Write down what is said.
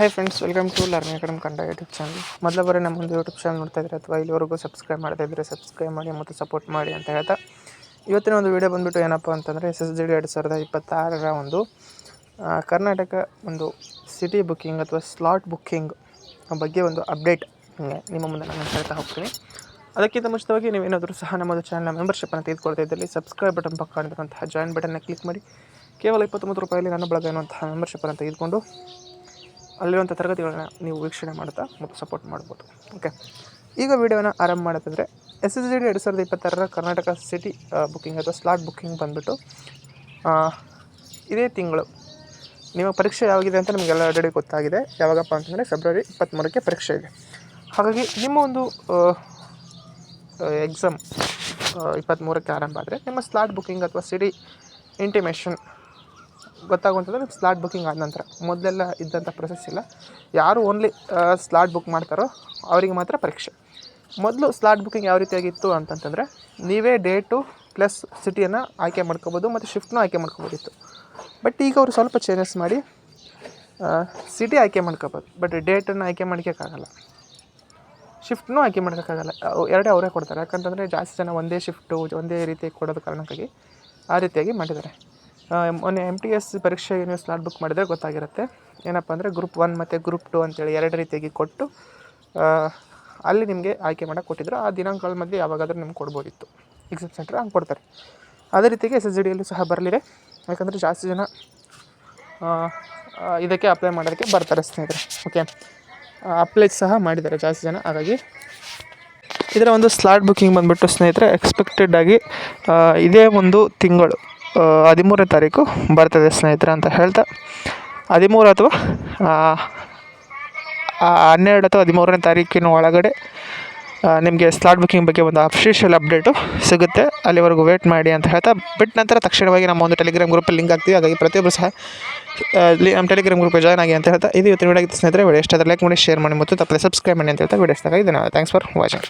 Hi friends, welcome to learning academy Kannada YouTube channel. ಮೊದಲ ಬಾರಿ ನಮ್ಮೊಂದು YouTube channel ನೋಡ್ತಾ ಇದ್ದರೆ ಅಥವಾ ಇಲ್ಲಿವರೆಗೂ ಸಬ್ಸ್ಕ್ರೈಬ್ ಮಾಡ್ತಾ ಇದ್ದರೆ ಸಬ್ಸ್ಕ್ರೈಬ್ ಮಾಡಿ ಮತ್ತು ಸಪೋರ್ಟ್ ಮಾಡಿ ಅಂತ ಹೇಳ್ತಾ ಇವತ್ತಿನ ಒಂದು ವೀಡಿಯೋ ಬಂದುಬಿಟ್ಟು ಏನಪ್ಪ ಅಂತಂದರೆ SSGD 2026 ಒಂದು ಕರ್ನಾಟಕ ಒಂದು ಸಿಟಿ ಬುಕ್ಕಿಂಗ್ ಅಥವಾ ಸ್ಲಾಟ್ ಬುಕ್ಕಿಂಗ್ ಬಗ್ಗೆ ಒಂದು ಅಪ್ಡೇಟ್ ನಿಮ್ಮ ಮುಂದೆ ನಾನು ಹೇಳ್ತಾ ಹೋಗ್ತೀನಿ. ಅದಕ್ಕಿಂತ ಮುಂಚಿತವಾಗಿ ನೀವೇನಾದರೂ ಸಹ ನಮ್ಮದು ಚಾನಲ್ ಮೆಂಬರ್ಶಿಪ್ಪನ್ನು ತೆಗೆದುಕೊಳ್ತಾ ಇದ್ದಲ್ಲಿ ಸಬ್ಸ್ಕ್ರೈಬ್ ಬಟನ್ ಪಕ್ಕ ಕಾಣಿರುವಂತಹ ಜಾಯಿನ್ ಬಟನ್ನ ಕ್ಲಿಕ್ ಮಾಡಿ ಕೇವಲ 29 ರೂಪಾಯಲ್ಲಿ ನನ್ನ ಬಳಗ ಎನ್ನುವಂತಹ ಮೆಂಬರ್ಶಿಪ್ಪನ್ನು ತೆಗೆದುಕೊಂಡು ಅಲ್ಲಿರುವಂಥ ತರಗತಿಗಳನ್ನ ನೀವು ವೀಕ್ಷಣೆ ಮಾಡ್ತಾ ಮತ್ತು ಸಪೋರ್ಟ್ ಮಾಡ್ಬೋದು. ಓಕೆ, ಈಗ ವಿಡಿಯೋನ ಆರಂಭ ಮಾಡೋದಂದರೆ SSGD 2026 ಕರ್ನಾಟಕ ಸಿಟಿ ಬುಕ್ಕಿಂಗ್ ಅಥವಾ ಸ್ಲಾಟ್ ಬುಕ್ಕಿಂಗ್ ಬಂದುಬಿಟ್ಟು ಇದೇ ತಿಂಗಳು ನಿಮ್ಮ ಪರೀಕ್ಷೆ ಯಾವಾಗಿದೆ ಅಂತ ನಿಮಗೆಲ್ಲ ಆಲ್ರೆಡಿ ಗೊತ್ತಾಗಿದೆ. ಯಾವಾಗಪ್ಪ ಅಂತಂದರೆ ಫೆಬ್ರವರಿ 23ಕ್ಕೆ ಪರೀಕ್ಷೆ ಇದೆ. ಹಾಗಾಗಿ ನಿಮ್ಮ ಒಂದು ಎಕ್ಸಾಮ್ 23ಕ್ಕೆ ಆರಂಭ ಆದರೆ ನಿಮ್ಮ ಸ್ಲಾಟ್ ಬುಕ್ಕಿಂಗ್ ಅಥವಾ ಸಿಟಿ ಇಂಟಿಮೇಷನ್ ಗೊತ್ತಾಗುವಂಥದ್ದು ನಿಮ್ಮ ಸ್ಲಾಟ್ ಬುಕ್ಕಿಂಗ್ ಆದ ನಂತರ. ಮೊದಲೆಲ್ಲ ಇದ್ದಂಥ ಪ್ರೊಸೆಸ್ ಇಲ್ಲ. ಯಾರು ಓನ್ಲಿ ಸ್ಲಾಟ್ ಬುಕ್ ಮಾಡ್ತಾರೋ ಅವರಿಗೆ ಮಾತ್ರ ಪರೀಕ್ಷೆ. ಮೊದಲು ಸ್ಲಾಟ್ ಬುಕ್ಕಿಂಗ್ ಯಾವ ರೀತಿಯಾಗಿತ್ತು ಅಂತಂತಂದರೆ ನೀವೇ ಡೇಟು ಪ್ಲಸ್ ಸಿಟಿಯನ್ನು ಆಯ್ಕೆ ಮಾಡ್ಕೋಬೋದು ಮತ್ತು ಶಿಫ್ಟ್ನೂ ಆಯ್ಕೆ ಮಾಡ್ಕೋಬೋದಿತ್ತು. ಬಟ್ ಈಗ ಅವರು ಸ್ವಲ್ಪ ಚೇಂಜಸ್ ಮಾಡಿ ಸಿಟಿ ಆಯ್ಕೆ ಮಾಡ್ಕೋಬೋದು, ಬಟ್ ಡೇಟನ್ನು ಆಯ್ಕೆ ಮಾಡ್ಕೋಕ್ಕಾಗಲ್ಲ, ಶಿಫ್ಟ್ನೂ ಆಯ್ಕೆ ಮಾಡೋಕ್ಕಾಗಲ್ಲ. ಎರಡೇ ಅವರೇ ಕೊಡ್ತಾರೆ. ಯಾಕಂತಂದರೆ ಜಾಸ್ತಿ ಜನ ಒಂದೇ ಶಿಫ್ಟು ಒಂದೇ ರೀತಿ ಕೊಡೋದು ಕಾರಣಕ್ಕಾಗಿ ಆ ರೀತಿಯಾಗಿ ಮಾಡಿದ್ದಾರೆ. ಮೊನ್ನೆ MTS ಪರೀಕ್ಷೆಗೆ ನೀವು ಸ್ಲಾಟ್ ಬುಕ್ ಮಾಡಿದರೆ ಗೊತ್ತಾಗಿರುತ್ತೆ. ಏನಪ್ಪ ಅಂದರೆ ಗ್ರೂಪ್ 1 ಮತ್ತು ಗ್ರೂಪ್ 2 ಅಂತೇಳಿ ಎರಡು ರೀತಿಯಾಗಿ ಕೊಟ್ಟು ಅಲ್ಲಿ ನಿಮಗೆ ಆಯ್ಕೆ ಮಾಡೋಕ್ಕೆ ಕೊಟ್ಟಿದ್ರು. ಆ ದಿನಾಂಕಗಳ ಮಧ್ಯೆ ಯಾವಾಗಾದರೂ ನಿಮ್ಗೆ ಕೊಡ್ಬೋದಿತ್ತು. ಎಕ್ಸಾಮ್ ಸೆಂಟರ್ ಹಂಗೆ ಕೊಡ್ತಾರೆ. ಅದೇ ರೀತಿಯಾಗಿ SSGDಯಲ್ಲೂ ಸಹ ಬರಲಿದೆ. ಯಾಕಂದರೆ ಜಾಸ್ತಿ ಜನ ಇದಕ್ಕೆ ಅಪ್ಲೈ ಮಾಡೋದಕ್ಕೆ ಬರ್ತಾರೆ ಸ್ನೇಹಿತರೆ. ಓಕೆ, ಅಪ್ಲೈ ಸಹ ಮಾಡಿದ್ದಾರೆ ಜಾಸ್ತಿ ಜನ. ಹಾಗಾಗಿ ಇದರ ಒಂದು ಸ್ಲಾಟ್ ಬುಕ್ಕಿಂಗ್ ಬಂದುಬಿಟ್ಟು ಸ್ನೇಹಿತರೆ ಎಕ್ಸ್ಪೆಕ್ಟೆಡ್ ಆಗಿ ಇದೇ ಒಂದು ತಿಂಗಳು 13ನೇ ತಾರೀಕು ಬರ್ತದೆ ಸ್ನೇಹಿತರೆ ಅಂತ ಹೇಳ್ತಾ 13 ಅಥವಾ 12 ಅಥವಾ 13ನೇ ತಾರೀಕಿನ ಒಳಗಡೆ ನಿಮಗೆ ಸ್ಲಾಟ್ ಬುಕ್ಕಿಂಗ್ ಬಗ್ಗೆ ಒಂದು ಅಫಿಷಿಯಲ್ ಅಪ್ಡೇಟು ಸಿಗುತ್ತೆ. ಅಲ್ಲಿವರೆಗೂ ವೇಟ್ ಮಾಡಿ ಅಂತ ಹೇಳ್ತಾ ಬಿಟ್ಟ ನಂತರ ತಕ್ಷಣವಾಗಿ ನಮ್ಮ ಒಂದು ಟೆಲಿಗ್ರಾಮ್ ಗ್ರೂಪಲ್ಲಿ ಲಿಂಕ್ ಆಗ್ತೀವಿ. ಹಾಗಾಗಿ ಪ್ರತಿಯೊಬ್ಬರು ಸಹ ನಮ್ಮ ಟೆಲಿಗ್ರಾಮ್ ಗ್ರೂಪಿಗೆ ಜಾಯ್ನ್ ಆಗಿ ಅಂತ ಹೇಳ್ತಾ ಇದು ಇವತ್ತಿನ ವಿಡಿಯೋ ಆಗಿತ್ತು ಸ್ನೇಹಿತರೆ. ವಿಡಿಯೋ ಇಷ್ಟ ಆದರೆ ಲೈಕ್ ಮಾಡಿ, ಶೇರ್ ಮಾಡಿ ಮತ್ತು ತಪ್ಪದೆ ಸಬ್ಸ್ಕ್ರೈಬ್ ಮಾಡಿ ಅಂತ ಹೇಳ್ತಾ ವಿಡಿಯೋ ಇಷ್ಟ ಆಗಿದೆ. Thanks for watching.